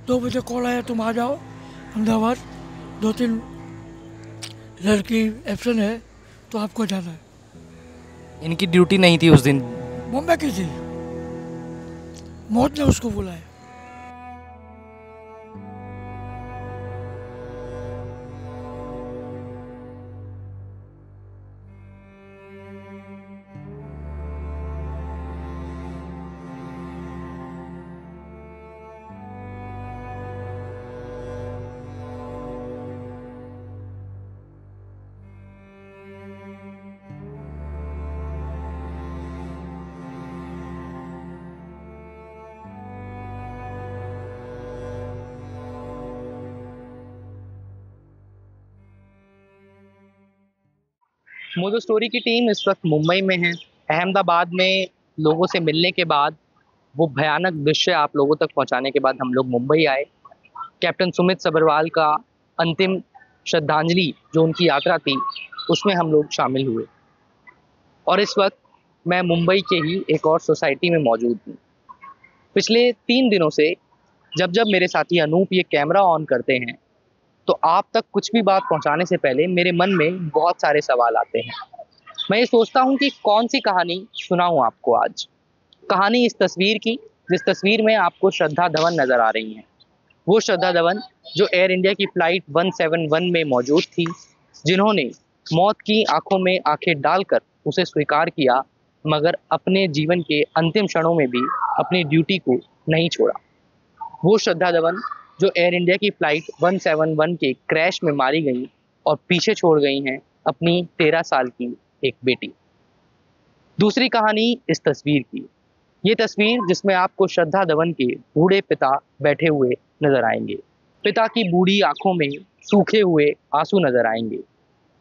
2 बजे कॉल आया तुम आ जाओ अहमदाबाद, 2-3 लड़की एब्सेंट है तो आपको जाना है। इनकी ड्यूटी नहीं थी उस दिन। बॉम्बे की थी, मौत ने उसको बुलाया। मोजो स्टोरी की टीम इस वक्त मुंबई में है। अहमदाबाद में लोगों से मिलने के बाद, वो भयानक दृश्य आप लोगों तक पहुंचाने के बाद हम लोग मुंबई आए। कैप्टन सुमित सभरवाल का अंतिम श्रद्धांजलि जो उनकी यात्रा थी, उसमें हम लोग शामिल हुए। और इस वक्त मैं मुंबई के ही एक और सोसाइटी में मौजूद हूँ। पिछले 3 दिनों से जब जब मेरे साथी अनूप ये कैमरा ऑन करते हैं, तो आप तक कुछ भी बात पहुंचाने से पहले मेरे मन में बहुत सारे सवाल आते हैं। मैं ये सोचता हूँ कि कौन सी कहानी सुनाऊँ आपको आज। कहानी इस तस्वीर की, जिस तस्वीर में आपको श्रद्धा धवन नजर आ रही हैं। वो श्रद्धा धवन जो एयर इंडिया की फ्लाइट 171 में मौजूद थी, जिन्होंने मौत की आंखों में आंखें डालकर उसे स्वीकार किया, मगर अपने जीवन के अंतिम क्षणों में भी अपनी ड्यूटी को नहीं छोड़ा। वो श्रद्धा धवन जो एयर इंडिया की फ्लाइट 171 के क्रैश में मारी गई और पीछे छोड़ गई हैं अपनी 13 साल की एक बेटी। दूसरी कहानी इस तस्वीर की, ये तस्वीर जिसमें आपको श्रद्धा धवन के बूढ़े पिता बैठे हुए नजर आएंगे। पिता की बूढ़ी आंखों में सूखे हुए आंसू नजर आएंगे।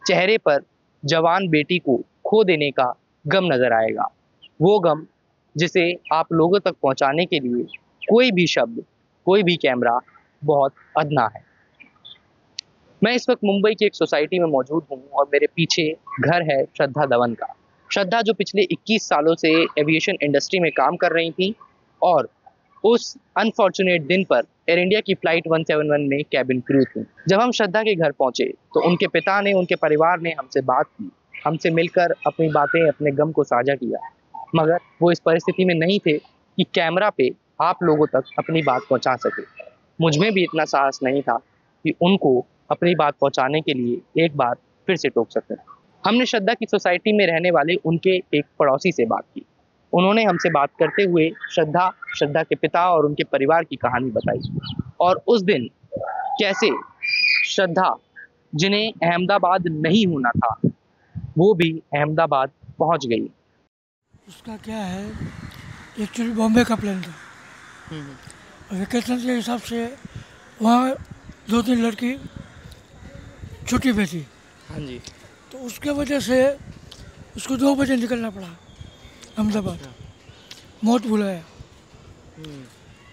चेहरे पर जवान बेटी को खो देने का गम नजर आएगा। वो गम जिसे आप लोगों तक पहुंचाने के लिए कोई भी शब्द, कोई भी कैमरा बहुत अधना है। मैं इस वक्त मुंबई की एक सोसाइटी में मौजूद हूँ और मेरे पीछे घर है श्रद्धा धवन का। श्रद्धा जो पिछले 21 सालों से एविएशन इंडस्ट्री में काम कर रही थी और उस अनफॉर्चुनेट दिन पर एयर इंडिया की फ्लाइट 171 में कैबिन क्रू थी। जब हम श्रद्धा के घर पहुंचे तो उनके पिता ने, उनके परिवार ने हमसे बात की, हमसे मिलकर अपनी बातें, अपने गम को साझा किया। मगर वो इस परिस्थिति में नहीं थे कि कैमरा पे आप लोगों तक अपनी बात पहुंचा सके। मुझ में भी इतना साहस नहीं था कि उनको अपनी बात पहुंचाने के लिए एक बार फिर से टोक सकें। हमने श्रद्धा की सोसाइटी में रहने वाले उनके एक पड़ोसी से बात की। उन्होंने हमसे बात करते हुए श्रद्धा के पिता और उनके परिवार की कहानी बताई, और उस दिन कैसे श्रद्धा, जिन्हें अहमदाबाद नहीं होना था, वो भी अहमदाबाद पहुंच गई। उसका क्या है, एक्चुअली बॉम्बे का प्लान था। वेकेशन के हिसाब से वहाँ 2-3 लड़की छुट्टी पे थी। हाँ जी। तो उसके वजह से उसको 2 बजे निकलना पड़ा अहमदाबाद। मौत बुलाया,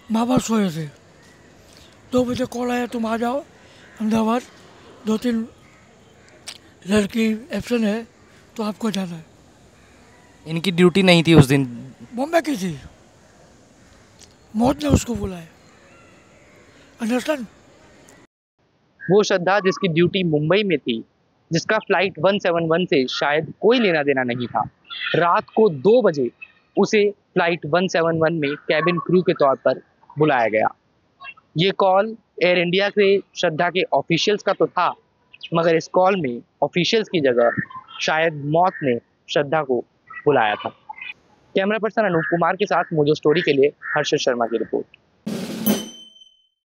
माँ बाप सोए थे। 2 बजे कॉल आया तुम आ जाओ अहमदाबाद, 2-3 लड़की एब्सेंट है तो आपको जाना है। इनकी ड्यूटी नहीं थी उस दिन। बॉम्बे की थी, मौत ने उसको बुलाया। अंडरस्टैंड? वो श्रद्धा जिसकी ड्यूटी मुंबई में थी, जिसका फ्लाइट 171 से शायद कोई लेना देना नहीं था, रात को 2 बजे उसे फ्लाइट 171 में कैबिन क्रू के तौर पर बुलाया गया। ये कॉल एयर इंडिया से श्रद्धा के ऑफिशियल्स का तो था, मगर इस कॉल में ऑफिशियल्स की जगह शायद मौत ने श्रद्धा को बुलाया था। कैमरा पर्सन अनूप कुमार के साथ मोजो स्टोरी के लिए हर्षद शर्मा की रिपोर्ट।